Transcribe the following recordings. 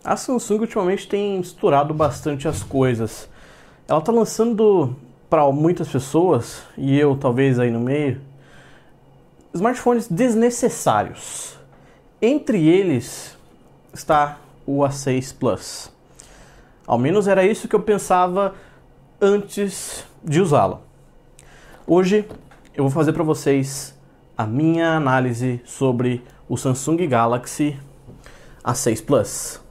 A Samsung ultimamente tem misturado bastante as coisas. Ela está lançando para muitas pessoas, e eu talvez aí no meio, smartphones desnecessários. Entre eles está o A6 Plus. Ao menos era isso que eu pensava antes de usá-lo. Hoje eu vou fazer para vocês a minha análise sobre o Samsung Galaxy A6 Plus.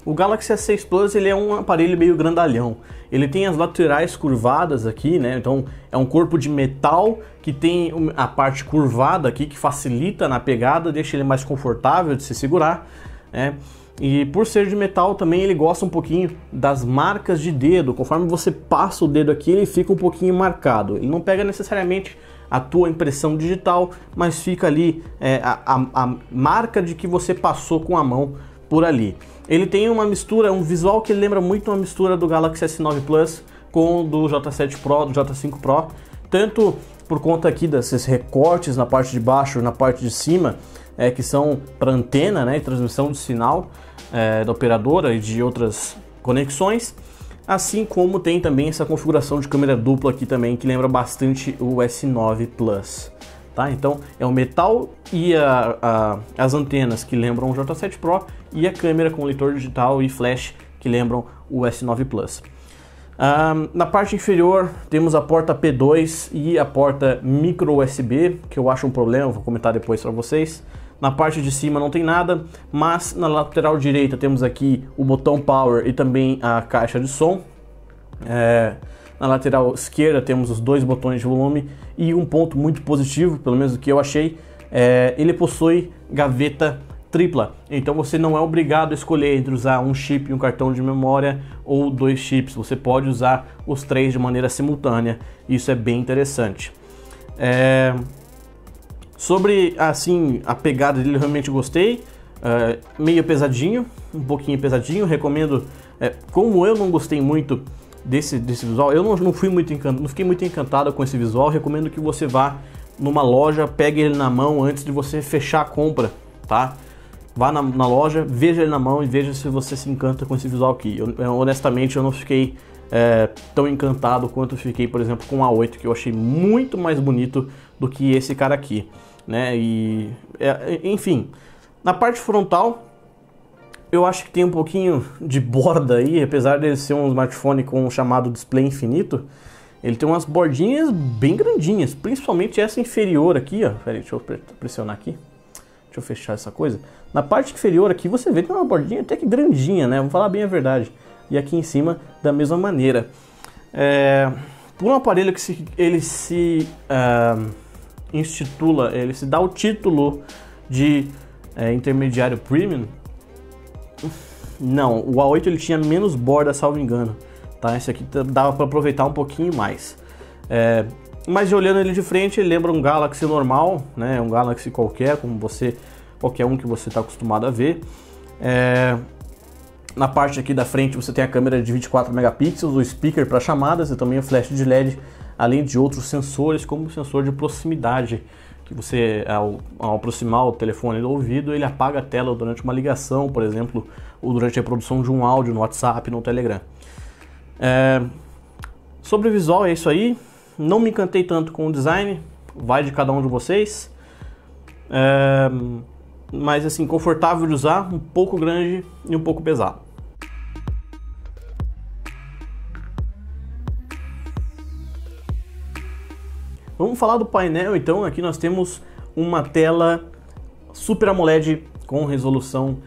O Galaxy A6 Plus ele é um aparelho meio grandalhão. Ele tem as laterais curvadas aqui, né? Então é um corpo de metal que tem a parte curvada aqui que facilita na pegada, deixa ele mais confortável de se segurar, né? E por ser de metal também ele gosta um pouquinho das marcas de dedo. Conforme você passa o dedo aqui, ele fica um pouquinho marcado. Ele não pega necessariamente a tua impressão digital, mas fica ali a marca de que você passou com a mão por ali. Ele tem uma mistura, um visual que lembra muito uma mistura do Galaxy S9 Plus com o do J7 Pro, do J5 Pro, tanto por conta aqui desses recortes na parte de baixo e na parte de cima, que são para antena, né, e transmissão de sinal da operadora e de outras conexões, assim como tem também essa configuração de câmera dupla aqui também, que lembra bastante o S9 Plus. Tá? Então é o metal e as antenas que lembram o J7 Pro e a câmera com leitor digital e flash que lembram o S9 Plus. Na parte inferior temos a porta P2 e a porta micro USB, que eu acho um problema, vou comentar depois para vocês. Na parte de cima não tem nada, mas na lateral direita temos aqui o botão Power e também a caixa de som. Na lateral esquerda temos os dois botões de volume e um ponto muito positivo, pelo menos o que eu achei, ele possui gaveta tripla. Então você não é obrigado a escolher entre usar um chip e um cartão de memória ou dois chips. Você pode usar os três de maneira simultânea. Isso é bem interessante. Sobre assim a pegada dele, eu realmente gostei. Meio pesadinho, um pouquinho pesadinho. Recomendo. Como eu não gostei muito desse visual, eu não fiquei muito encantado com esse visual. Recomendo que você vá numa loja, pegue ele na mão antes de você fechar a compra, tá? Vá na loja, veja ele na mão e veja se você se encanta com esse visual aqui. Honestamente eu não fiquei tão encantado quanto fiquei, por exemplo, com o A8, que eu achei muito mais bonito do que esse cara aqui, né? Enfim, na parte frontal eu acho que tem um pouquinho de borda aí, apesar de ele ser um smartphone com um chamado display infinito, ele tem umas bordinhas bem grandinhas, principalmente essa inferior aqui, ó. Peraí, deixa eu pressionar aqui. Deixa eu fechar essa coisa. Na parte inferior aqui você vê que tem uma bordinha até que grandinha, né? Vamos falar bem a verdade. E aqui em cima da mesma maneira. Por um aparelho que ele se intitula, ele se dá o título de intermediário premium. Não, o A8 ele tinha menos borda, salvo engano, tá? Esse aqui dava para aproveitar um pouquinho mais. Mas olhando ele de frente, ele lembra um Galaxy normal, né? Um Galaxy qualquer, como qualquer um que você está acostumado a ver. Na parte aqui da frente você tem a câmera de 24 megapixels, o speaker para chamadas e também o flash de LED, além de outros sensores, como o sensor de proximidade, que você, ao aproximar o telefone do ouvido, ele apaga a tela durante uma ligação, por exemplo, ou durante a produção de um áudio no WhatsApp, no Telegram. Sobre o visual é isso aí. Não me encantei tanto com o design, vai de cada um de vocês. Mas assim, confortável de usar, um pouco grande e um pouco pesado. Vamos falar do painel então. Aqui nós temos uma tela Super AMOLED com resolução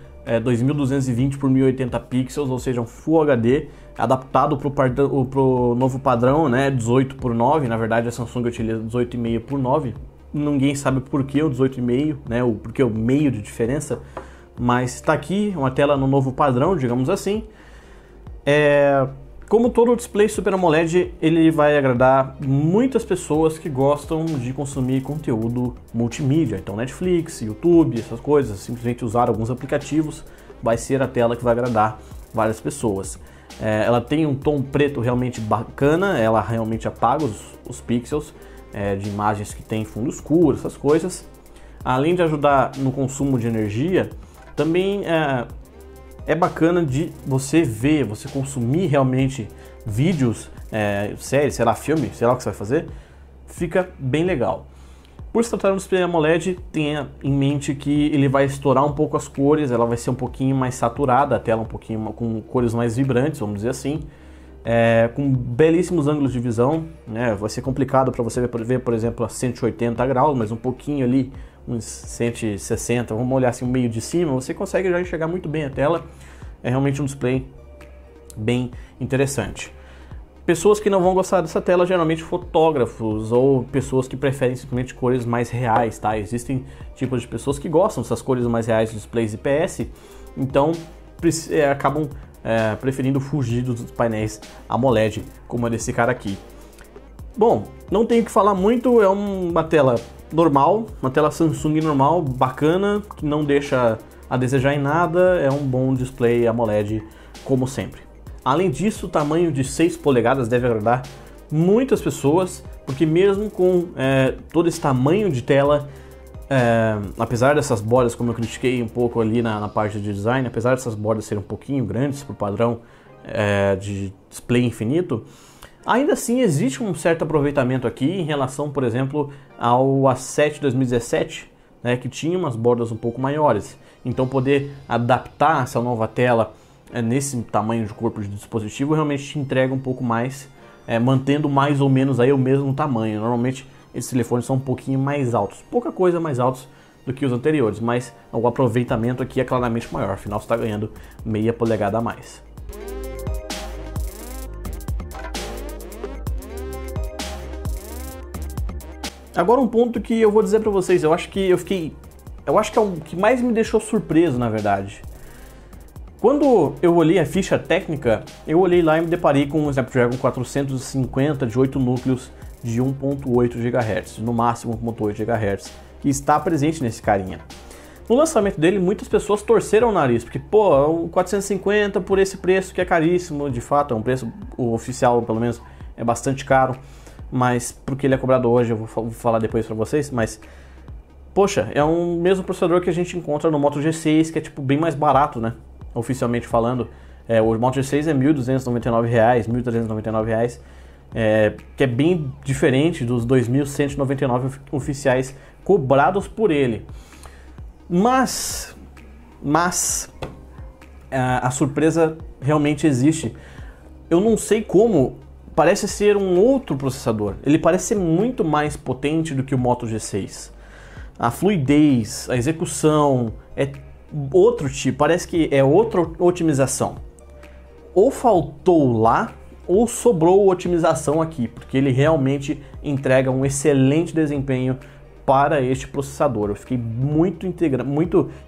2220 por 1080 pixels, ou seja, um Full HD, adaptado para o novo padrão, né, 18:9. Na verdade a Samsung utiliza 18,5:9. Ninguém sabe por que o 18,5, né, porque o meio de diferença, mas está aqui uma tela no novo padrão, digamos assim. Como todo display Super AMOLED, ele vai agradar muitas pessoas que gostam de consumir conteúdo multimídia, então Netflix, YouTube, essas coisas, simplesmente usar alguns aplicativos, vai ser a tela que vai agradar várias pessoas. Ela tem um tom preto realmente bacana, ela realmente apaga os pixels de imagens que tem fundo escuro, essas coisas. Além de ajudar no consumo de energia, também é bacana de você ver, você consumir realmente vídeos, séries, sei lá, filme, sei lá o que você vai fazer, fica bem legal. Por se tratar de um display AMOLED, tenha em mente que ele vai estourar um pouco as cores, ela vai ser um pouquinho mais saturada, a tela um pouquinho com cores mais vibrantes, vamos dizer assim, com belíssimos ângulos de visão, né? Vai ser complicado para você ver, por exemplo, a 180 graus, mas um pouquinho ali, uns 160, vamos olhar assim o meio de cima, você consegue já enxergar muito bem a tela. É realmente um display bem interessante. Pessoas que não vão gostar dessa tela, geralmente fotógrafos ou pessoas que preferem simplesmente cores mais reais, tá? Existem tipos de pessoas que gostam dessas cores mais reais dos displays IPS, então acabam preferindo fugir dos painéis AMOLED, como é desse cara aqui. Bom, não tenho o que falar muito, é uma tela normal, uma tela Samsung normal, bacana, que não deixa a desejar em nada, é um bom display AMOLED como sempre. Além disso, o tamanho de 6 polegadas deve agradar muitas pessoas, porque mesmo com todo esse tamanho de tela, apesar dessas bordas, como eu critiquei um pouco ali na parte de design, apesar dessas bordas serem um pouquinho grandes para o padrão de display infinito, ainda assim existe um certo aproveitamento aqui em relação, por exemplo, ao A7 2017, né, que tinha umas bordas um pouco maiores. Então poder adaptar essa nova tela nesse tamanho de corpo de dispositivo realmente te entrega um pouco mais, mantendo mais ou menos aí o mesmo tamanho. Normalmente esses telefones são um pouquinho mais altos, pouca coisa mais altos do que os anteriores, mas o aproveitamento aqui é claramente maior, afinal você está ganhando meia polegada a mais. Agora um ponto que eu vou dizer para vocês, eu acho que é o que mais me deixou surpreso, na verdade. Quando eu olhei a ficha técnica, eu olhei lá e me deparei com um Snapdragon 450 de 8 núcleos de 1.8 GHz, no máximo 1.8 GHz, que está presente nesse carinha. No lançamento dele, muitas pessoas torceram o nariz, porque, pô, o 450 por esse preço que é caríssimo, de fato, é um preço, o oficial pelo menos, é bastante caro, mas porque ele é cobrado hoje, eu vou falar depois pra vocês, mas, poxa, é o mesmo processador que a gente encontra no Moto G6, que é tipo bem mais barato, né? Oficialmente falando, o Moto G6 é R$ 1.299, R$ 1.399, que é bem diferente dos 2.199 oficiais cobrados por ele. Mas a surpresa realmente existe. Eu não sei como, parece ser um outro processador. Ele parece ser muito mais potente do que o Moto G6. A fluidez, a execução é outro tipo, parece que é outra otimização. Ou faltou lá, ou sobrou otimização aqui, porque ele realmente entrega um excelente desempenho para este processador. Eu fiquei muito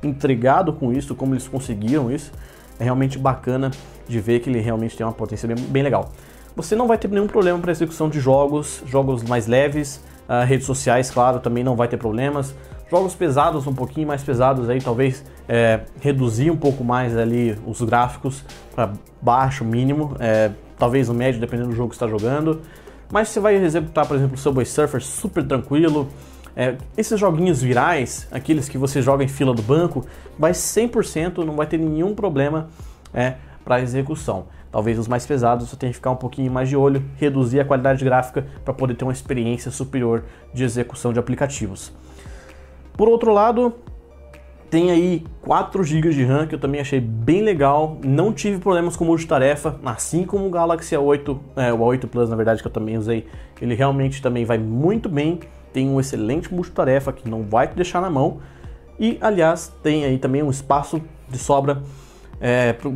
intrigado com isso, como eles conseguiram isso. É realmente bacana de ver que ele realmente tem uma potência bem legal. Você não vai ter nenhum problema para execução de jogos mais leves, redes sociais, claro, também não vai ter problemas. Jogos pesados, um pouquinho mais pesados aí, talvez reduzir um pouco mais ali os gráficos para baixo, mínimo, talvez no médio, dependendo do jogo que você está jogando. Mas você vai executar, por exemplo, o Subway Surfer super tranquilo. Esses joguinhos virais, aqueles que você joga em fila do banco, vai 100%, não vai ter nenhum problema para execução. Talvez os mais pesados você tenha que ficar um pouquinho mais de olho, reduzir a qualidade gráfica para poder ter uma experiência superior de execução de aplicativos. Por outro lado, tem aí 4 GB de RAM, que eu também achei bem legal, não tive problemas com multitarefa, assim como o Galaxy A8, o A8 Plus, na verdade, que eu também usei, ele realmente também vai muito bem, tem um excelente multitarefa que não vai te deixar na mão, e aliás, tem aí também um espaço de sobra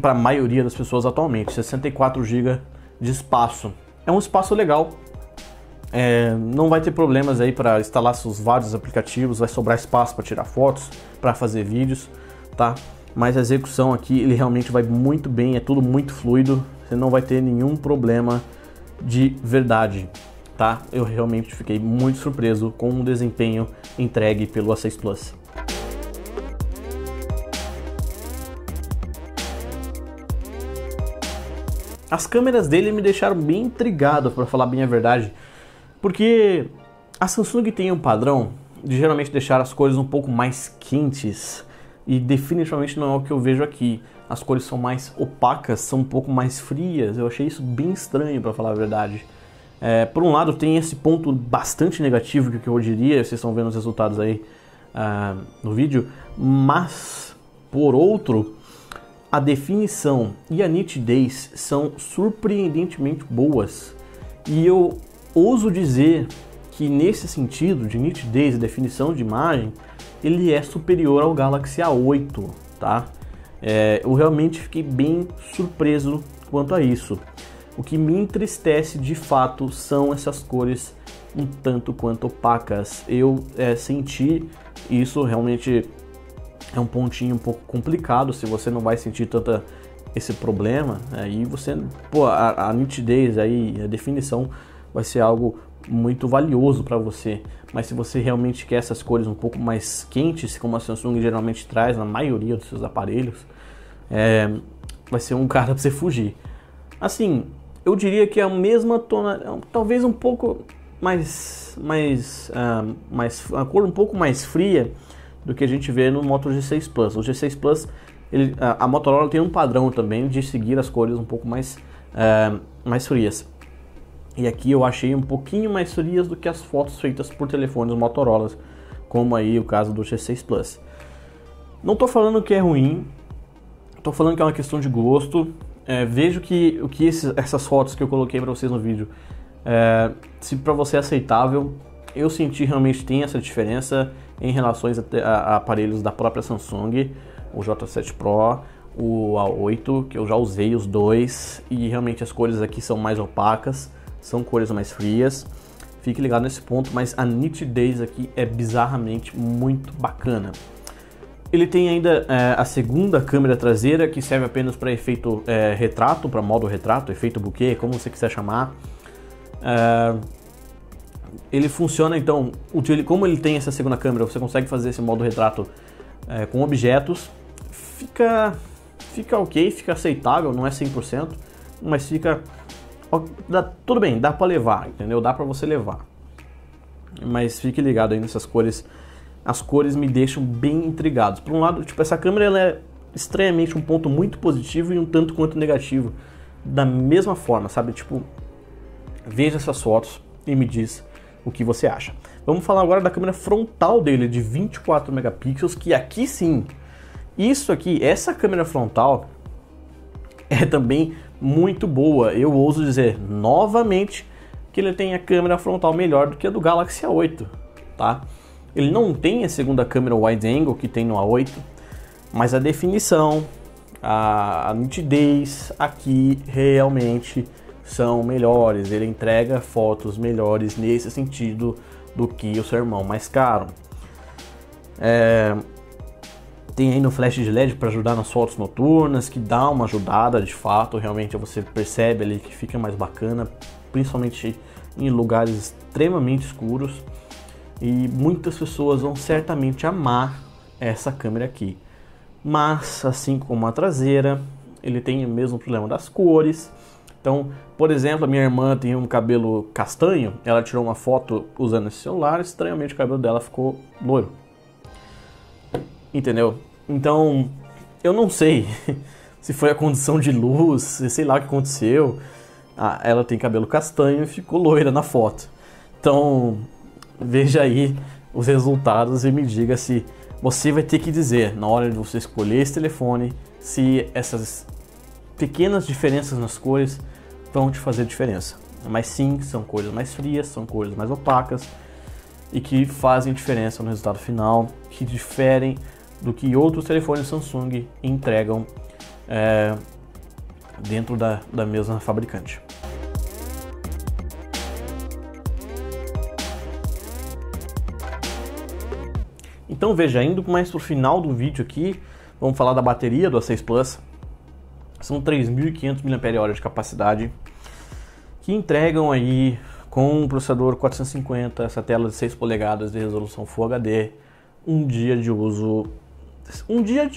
para a maioria das pessoas atualmente, 64 GB de espaço. É um espaço legal. Não vai ter problemas aí para instalar seus vários aplicativos, vai sobrar espaço para tirar fotos, para fazer vídeos, tá? Mas a execução aqui, ele realmente vai muito bem, é tudo muito fluido, você não vai ter nenhum problema de verdade, tá? Eu realmente fiquei muito surpreso com o desempenho entregue pelo A6 Plus. As câmeras dele me deixaram bem intrigado, para falar bem a verdade, porque a Samsung tem um padrão de geralmente deixar as cores um pouco mais quentes, e definitivamente não é o que eu vejo aqui. As cores são mais opacas, são um pouco mais frias. Eu achei isso bem estranho, para falar a verdade. Por um lado tem esse ponto bastante negativo que eu diria, vocês estão vendo os resultados aí no vídeo, mas por outro, a definição e a nitidez são surpreendentemente boas. E eu ouso dizer que nesse sentido de nitidez e definição de imagem, ele é superior ao Galaxy A8, tá? Eu realmente fiquei bem surpreso quanto a isso. O que me entristece de fato são essas cores um tanto quanto opacas. Eu senti isso, realmente é um pontinho um pouco complicado. Se você não vai sentir tanto esse problema, aí você, a nitidez aí, a definição vai ser algo muito valioso para você. Mas se você realmente quer essas cores um pouco mais quentes, como a Samsung geralmente traz na maioria dos seus aparelhos, vai ser um cara para você fugir. Assim, eu diria que é a mesma tonalidade, talvez um pouco a cor um pouco mais fria do que a gente vê no Moto G6 Plus. O G6 Plus, a Motorola tem um padrão também de seguir as cores um pouco mais frias. E aqui eu achei um pouquinho mais frias do que as fotos feitas por telefones Motorola, como aí o caso do G6 Plus. Não estou falando que é ruim, estou falando que é uma questão de gosto. Vejo que essas fotos que eu coloquei para vocês no vídeo, se para você é aceitável, eu senti realmente tem essa diferença em relação a aparelhos da própria Samsung, o J7 Pro, o A8, que eu já usei os dois, e realmente as cores aqui são mais opacas, são cores mais frias. Fique ligado nesse ponto, mas a nitidez aqui é bizarramente muito bacana. Ele tem ainda a segunda câmera traseira, que serve apenas para efeito retrato, para modo retrato, efeito bokeh, como você quiser chamar. Ele funciona então, como ele tem essa segunda câmera, você consegue fazer esse modo retrato com objetos. Fica ok, fica aceitável, não é 100%, mas fica... tudo bem, dá para levar, entendeu? Dá para você levar. Mas fique ligado aí nessas cores. As cores me deixam bem intrigados. Por um lado, essa câmera ela é estranhamente um ponto muito positivo e um tanto quanto negativo. Da mesma forma, sabe? Veja essas fotos e me diz o que você acha. Vamos falar agora da câmera frontal dele, de 24 megapixels, que aqui sim, essa câmera frontal é também muito boa. Eu ouso dizer novamente que ele tem a câmera frontal melhor do que a do Galaxy A8, tá? Ele não tem a segunda câmera wide angle que tem no A8, mas a definição, a nitidez aqui realmente são melhores. Ele entrega fotos melhores nesse sentido do que o seu irmão mais caro. Tem aí no flash de LED para ajudar nas fotos noturnas, que dá uma ajudada de fato. Realmente você percebe ali que fica mais bacana, principalmente em lugares extremamente escuros. E muitas pessoas vão certamente amar essa câmera aqui. Mas, assim como a traseira, ele tem o mesmo problema das cores. Então, por exemplo, a minha irmã tem um cabelo castanho, ela tirou uma foto usando esse celular, estranhamente o cabelo dela ficou loiro. Entendeu? Então, eu não sei se foi a condição de luz, sei lá o que aconteceu. Ela tem cabelo castanho e ficou loira na foto. Então, veja aí os resultados e me diga se você vai ter que dizer, na hora de você escolher esse telefone, se essas pequenas diferenças nas cores vão te fazer diferença. Mas sim, são cores mais frias, são cores mais opacas e que fazem diferença no resultado final, que diferem do que outros telefones Samsung entregam dentro da mesma fabricante. Então veja, indo mais para o final do vídeo aqui, vamos falar da bateria do A6 Plus. São 3.500 mAh de capacidade, que entregam aí com um processador 450, essa tela de 6 polegadas de resolução Full HD, um dia de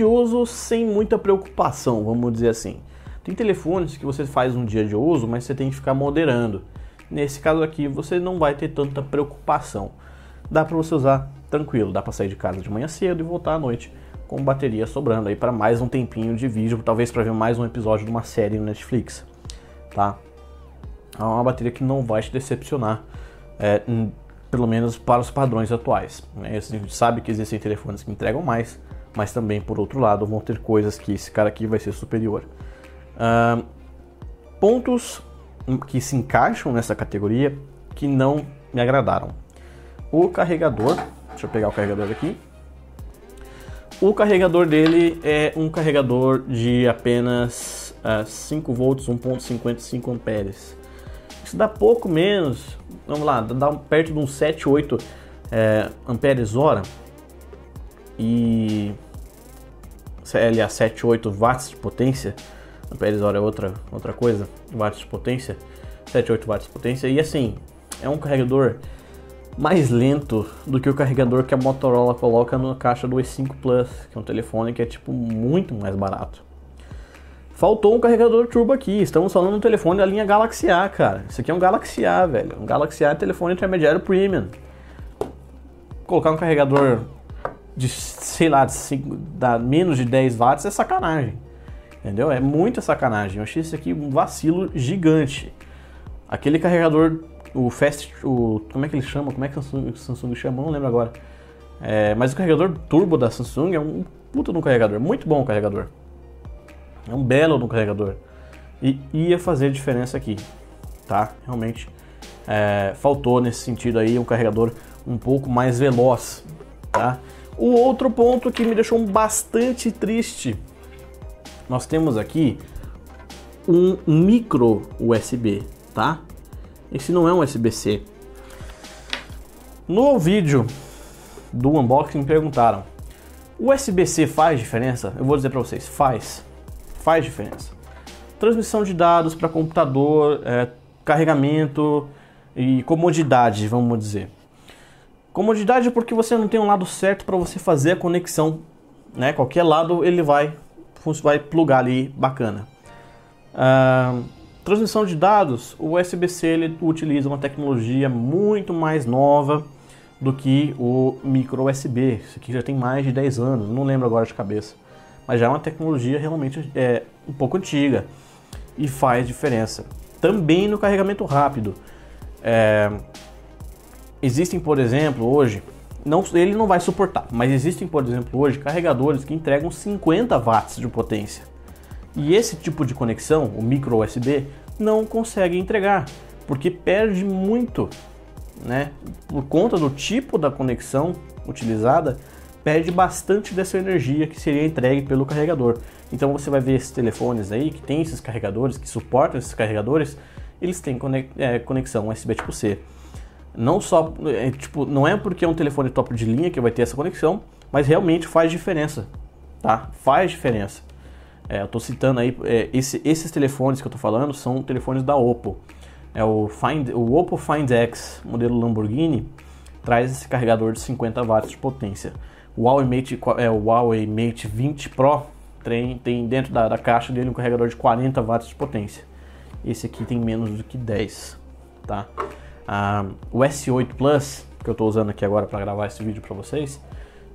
uso sem muita preocupação, vamos dizer assim. Tem telefones que você faz um dia de uso, mas você tem que ficar moderando. Nesse caso aqui, você não vai ter tanta preocupação. Dá para você usar tranquilo, dá para sair de casa de manhã cedo e voltar à noite com bateria sobrando aí para mais um tempinho de vídeo, talvez para ver mais um episódio de uma série no Netflix, tá? É uma bateria que não vai te decepcionar, pelo menos para os padrões atuais, né? A gente sabe que existem telefones que entregam mais, mas também, por outro lado, vão ter coisas que esse cara aqui vai ser superior. Pontos que se encaixam nessa categoria que não me agradaram. O carregador, deixa eu pegar o carregador aqui. O carregador dele é um carregador de apenas 5 volts, 1.55 amperes. Isso dá pouco menos, vamos lá, dá perto de uns 7, 8 amperes hora. E aliás, 7, 8 watts de potência. Amperes hora é outra coisa, watts de potência. 7, 8 watts de potência. E assim, é um carregador mais lento do que o carregador que a Motorola coloca na caixa do E5 Plus, que é um telefone que é tipo muito mais barato. Faltou um carregador turbo aqui. Estamos falando de um telefone da linha Galaxy A, cara. Isso aqui é um Galaxy A, velho. Um Galaxy A é telefone intermediário premium. Colocar um carregador de, sei lá, dá menos de 10 watts é sacanagem. Entendeu? É muita sacanagem. Eu achei isso aqui um vacilo gigante. Aquele carregador, como é que ele chama? Como é que o Samsung chama? Não lembro agora. Mas o carregador turbo da Samsung é um puta de um carregador. Muito bom o carregador. É um belo no carregador. E ia fazer diferença aqui, tá? Realmente faltou nesse sentido aí um carregador um pouco mais veloz, tá? O outro ponto que me deixou bastante triste, nós temos aqui um micro USB, tá? Esse não é um USB-C. No vídeo do unboxing me perguntaram: o USB-C faz diferença? Eu vou dizer para vocês, faz diferença. Transmissão de dados para computador, carregamento e comodidade, vamos dizer. Comodidade porque você não tem um lado certo para você fazer a conexão, né? Qualquer lado ele vai plugar ali, bacana. Transmissão de dados, o USB-C ele utiliza uma tecnologia muito mais nova do que o micro USB. Isso aqui já tem mais de 10 anos, não lembro agora de cabeça. Mas já é uma tecnologia realmente um pouco antiga e faz diferença. Também no carregamento rápido. Existem, por exemplo, hoje, ele não vai suportar, mas existem, por exemplo, hoje carregadores que entregam 50 watts de potência. E esse tipo de conexão, o micro USB, não consegue entregar, porque perde muito, né? Por conta do tipo da conexão utilizada, perde bastante dessa energia que seria entregue pelo carregador. Então você vai ver esses telefones aí que tem esses carregadores, que suportam esses carregadores, eles têm conexão USB tipo C. Não só, não é porque é um telefone top de linha que vai ter essa conexão, mas realmente faz diferença, tá? Faz diferença. Eu tô citando aí, esses telefones que eu tô falando são telefones da Oppo. O Oppo Find X, modelo Lamborghini, traz esse carregador de 50 watts de potência. O Huawei Mate 20 Pro tem dentro da caixa dele um carregador de 40 watts de potência. Esse aqui tem menos do que 10, tá? O S8 Plus, que eu estou usando aqui agora para gravar esse vídeo para vocês,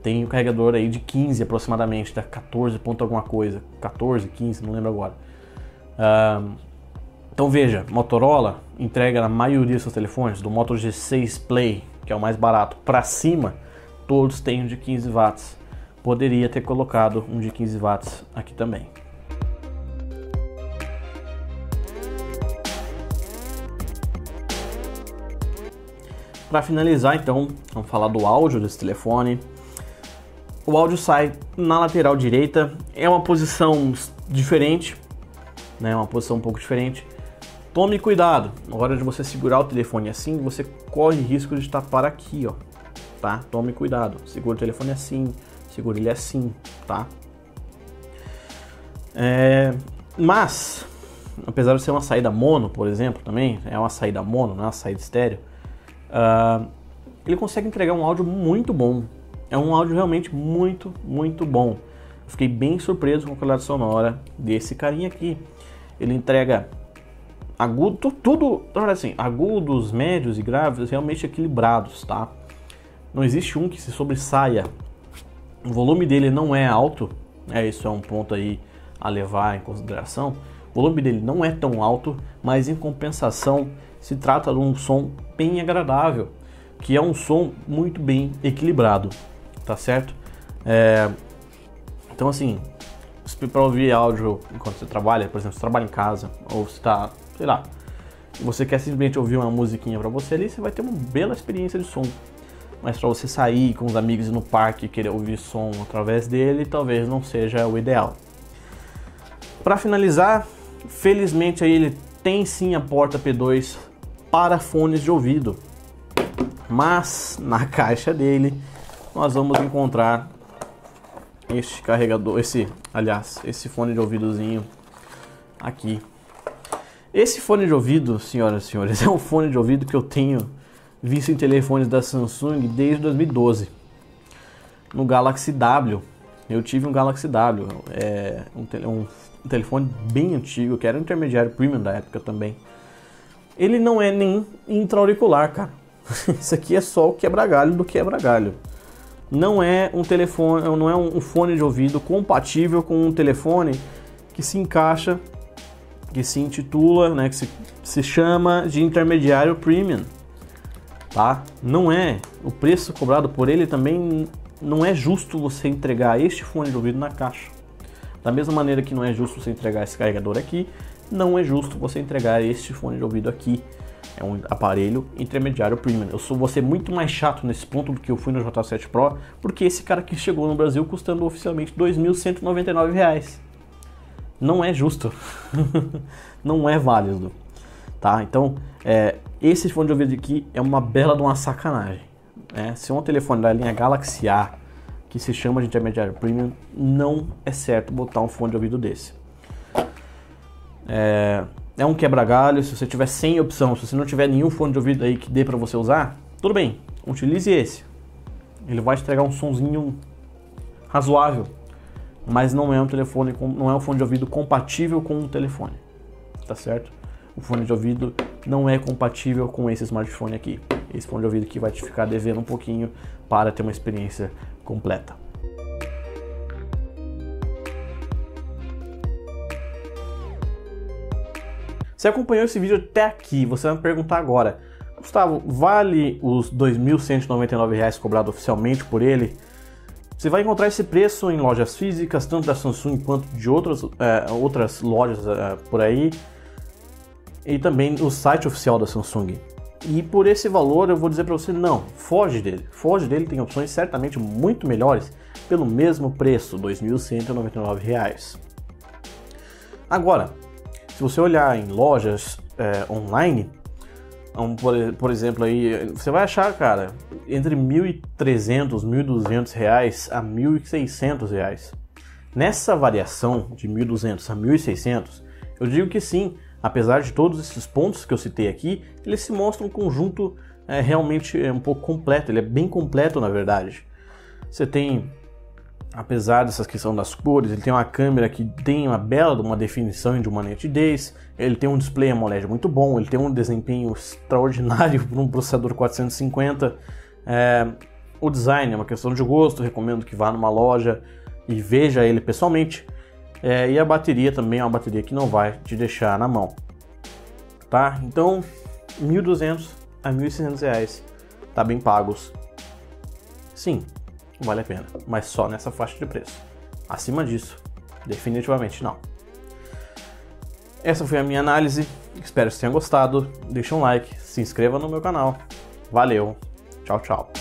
tem um carregador aí de 15 aproximadamente, da 14 ponto alguma coisa, 14, 15, não lembro agora. Então veja, Motorola entrega na maioria dos seus telefones, do Moto G6 Play, que é o mais barato, para cima, todos têm um de 15 watts. Poderia ter colocado um de 15 watts aqui também. Para finalizar, então, vamos falar do áudio desse telefone. O áudio sai na lateral direita, é uma posição diferente, né? Uma posição um pouco diferente. Tome cuidado, na hora de você segurar o telefone assim, você corre risco de tapar aqui, ó, tá? Tome cuidado, segura o telefone assim, segura ele assim, tá? Mas, apesar de ser uma saída mono, por exemplo, também, é uma saída mono, não é uma saída estéreo, ele consegue entregar um áudio muito bom. É um áudio realmente muito, muito bom. Eu fiquei bem surpreso com a qualidade sonora desse carinha aqui. Ele entrega agudo, tudo, assim, agudos, médios e graves realmente equilibrados, tá? Não existe um que se sobressaia. O volume dele não é alto, isso é um ponto aí a levar em consideração. O volume dele não é tão alto, mas em compensação se trata de um som bem agradável, que é um som muito bem equilibrado, tá certo? Então assim, para ouvir áudio enquanto você trabalha, por exemplo, você trabalha em casa, ou você está, sei lá, você quer simplesmente ouvir uma musiquinha para você ali, você vai ter uma bela experiência de som. Mas para você sair com os amigos no parque e querer ouvir som através dele, talvez não seja o ideal. Para finalizar, felizmente aí ele tem sim a porta P2 para fones de ouvido, mas na caixa dele nós vamos encontrar este carregador, esse fone de ouvidozinho aqui. Esse fone de ouvido, senhoras e senhores, é um fone de ouvido que eu tenho visto em telefones da Samsung desde 2012. No Galaxy W, eu tive um Galaxy W, um telefone bem antigo, que era um intermediário premium da época também. Ele não é nem intra-auricular, cara. Isso aqui é só o quebra-galho do quebra-galho. Não é um telefone, não é um fone de ouvido compatível com um telefone que se encaixa, que se intitula, né, que se chama de intermediário premium. Tá? Não é. O preço cobrado por ele também não é justo você entregar este fone de ouvido na caixa. Da mesma maneira que não é justo você entregar esse carregador aqui, não é justo você entregar este fone de ouvido aqui. É um aparelho intermediário premium. Eu vou ser muito mais chato nesse ponto do que eu fui no J7 Pro, porque esse cara aqui chegou no Brasil custando oficialmente R$ 2.199. Não é justo. Não é válido. Tá? Então, esse fone de ouvido aqui é uma bela de uma sacanagem. Se é um telefone da linha Galaxy A, que se chama de intermediário premium, não é certo botar um fone de ouvido desse. É um quebra-galho. Se você tiver sem opção, se você não tiver nenhum fone de ouvido aí que dê para você usar, tudo bem, utilize esse. Ele vai te entregar um sonzinho razoável, mas não é um telefone, não é um fone de ouvido compatível com um telefone, tá certo? O fone de ouvido não é compatível com esse smartphone aqui. Esse fone de ouvido aqui vai te ficar devendo um pouquinho para ter uma experiência completa. Você acompanhou esse vídeo até aqui, você vai me perguntar agora: Gustavo, vale os R$ 2.199 cobrado oficialmente por ele? Você vai encontrar esse preço em lojas físicas, tanto da Samsung quanto de outras lojas por aí, e também no site oficial da Samsung. E por esse valor eu vou dizer para você, não, foge dele, tem opções certamente muito melhores pelo mesmo preço, R$ 2.199. Agora, se você olhar em lojas online, por exemplo, aí, você vai achar, cara, entre R$ 1.300, R$ 1.200 a R$ 1.600. Nessa variação de R$ 1.200 a R$ 1.600, eu digo que sim, apesar de todos esses pontos que eu citei aqui, ele se mostra um conjunto realmente um pouco completo, ele é bem completo na verdade. Você tem, apesar dessa questão das cores, ele tem uma câmera que tem uma bela uma definição e de uma nitidez, ele tem um display AMOLED muito bom, ele tem um desempenho extraordinário para um processador 450, o design é uma questão de gosto, recomendo que vá numa loja e veja ele pessoalmente, e a bateria também é uma bateria que não vai te deixar na mão, tá? Então, R$ 1.200 a R$ 1.600 tá bem pagos, sim, vale a pena, mas só nessa faixa de preço. Acima disso, definitivamente não. Essa foi a minha análise, espero que você tenha gostado, deixa um like, se inscreva no meu canal, valeu, tchau, tchau.